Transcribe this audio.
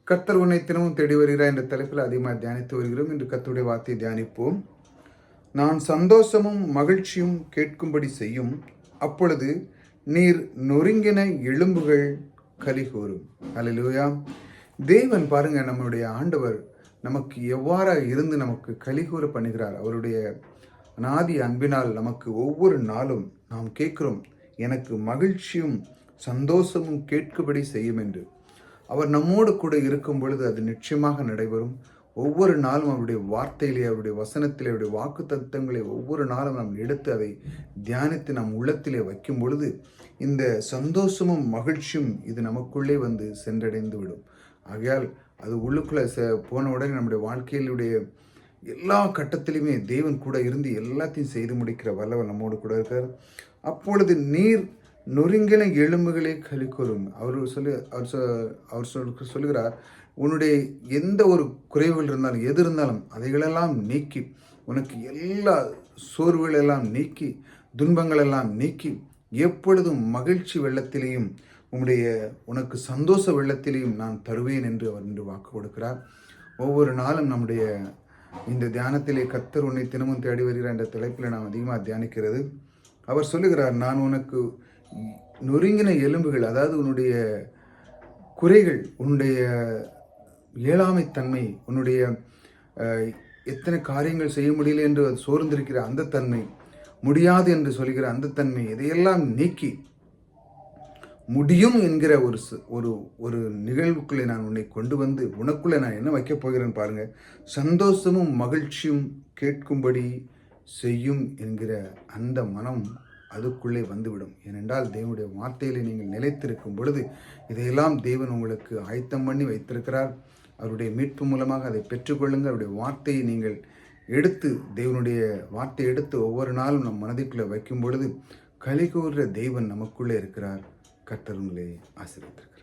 கர்த்தர் உன்னை தினமும் தேடி வருகிறார் என்ற தலைப்பில் அதிகமாக தியானித்து வருகிறோம். இன்று கர்த்தருடைய வார்த்தையை தியானிப்போம். நான் சந்தோஷமும் மகிழ்ச்சியும் கேட்கும்படி செய்யும், அப்பொழுது நீர் நொறுங்கின எலும்புகள் கலிகூரும். அல்லேலூயா. தேவன் பாருங்க, நம்முடைய ஆண்டவர் நமக்கு எவ்வாறாக இருந்து நமக்கு கலிகூற பண்ணுகிறார். அவருடைய அநாதி அன்பினால் நமக்கு ஒவ்வொரு நாளும் நாம் கேட்கிறோம், எனக்கு மகிழ்ச்சியும் சந்தோஷமும் கேட்கும்படி செய்யும் என்று. அவர் நம்மோடு கூட இருக்கும் பொழுது அது நிச்சயமாக நடைபெறும். ஒவ்வொரு நாளும் அவருடைய வார்த்தையிலே, அவருடைய வசனத்திலே, அவருடைய வாக்கு தத்துவங்களை ஒவ்வொரு நாளும் நாம் எடுத்து அதை தியானித்து நம் உள்ளத்திலே வைக்கும் பொழுது இந்த சந்தோஷமும் மகிழ்ச்சியும் இது நமக்குள்ளே வந்து சென்றடைந்து விடும். ஆகையால் அது உள்ளுக்குள்ளே போன உடனே நம்முடைய வாழ்க்கையிலுடைய எல்லா கட்டத்திலுமே தேவன் கூட இருந்து எல்லாத்தையும் செய்து முடிக்கிற வல்லவர் நம்மோடு கூட இருக்கார். அப்பொழுது நீர் நொறுங்கின எலும்புகளே கலிகூரும். அவர் சொல்லுகிறார், உன்னுடைய எந்த ஒரு குறைவுகள் இருந்தாலும் எது இருந்தாலும் அதைகளெல்லாம் நீக்கி, உனக்கு எல்லா சோர்வுகளெல்லாம் நீக்கி, துன்பங்களெல்லாம் நீக்கி, எப்பொழுதும் மகிழ்ச்சி வெள்ளத்திலேயும் உனக்கு சந்தோஷ வெள்ளத்திலேயும் நான் தருவேன் என்று அவர் இன்று வாக்கு கொடுக்கிறார். ஒவ்வொரு நாளும் நம்முடைய இந்த தியானத்திலே கர்த்தர் உன்னை தினமும் தேடி வருகிறார் என்ற தலைப்பில் நாம் அதிகமாக தியானிக்கிறது. அவர் சொல்லுகிறார், நான் உனக்கு நொறுங்கின எலும்புகள், அதாவது உன்னுடைய குறைகள், உன்னுடைய இயலாமைத்தன்மை, உன்னுடைய எத்தனை காரியங்கள் செய்ய முடியல என்று சோர்ந்திருக்கிற அந்த தன்மை, முடியாது என்று சொல்கிற அந்த தன்மை, இதையெல்லாம் நீக்கி முடியும் என்கிற ஒரு நிகழ்வுக்குள்ளே நான் உன்னை கொண்டு வந்து உனக்குள்ளே நான் என்ன வைக்கப் போகிறேன்னு பாருங்க. சந்தோஷமும் மகிழ்ச்சியும் கேட்கும்படி செய்யும் என்கிற அந்த மனம் அதுக்குள்ளே வந்துவிடும். ஏனென்றால் தேவனுடைய வார்த்தையிலே நீங்கள் நிலைத்திருக்கும் பொழுது இதையெல்லாம் தேவன் உங்களுக்கு ஆயத்தம் பண்ணி வைத்திருக்கிறார். அவருடைய மீட்பு மூலமாக அதை பெற்றுக்கொள்ளுங்கள். அவருடைய வார்த்தையை நீங்கள் எடுத்து, தேவனுடைய வார்த்தையை எடுத்து ஒவ்வொரு நாளும் நம் மனதிற்குள்ளே வைக்கும் பொழுது கலிகூர்ற தேவன் நமக்குள்ளே இருக்கிறார். கர்த்தர் உங்களை ஆசீர்வதிப்பார்.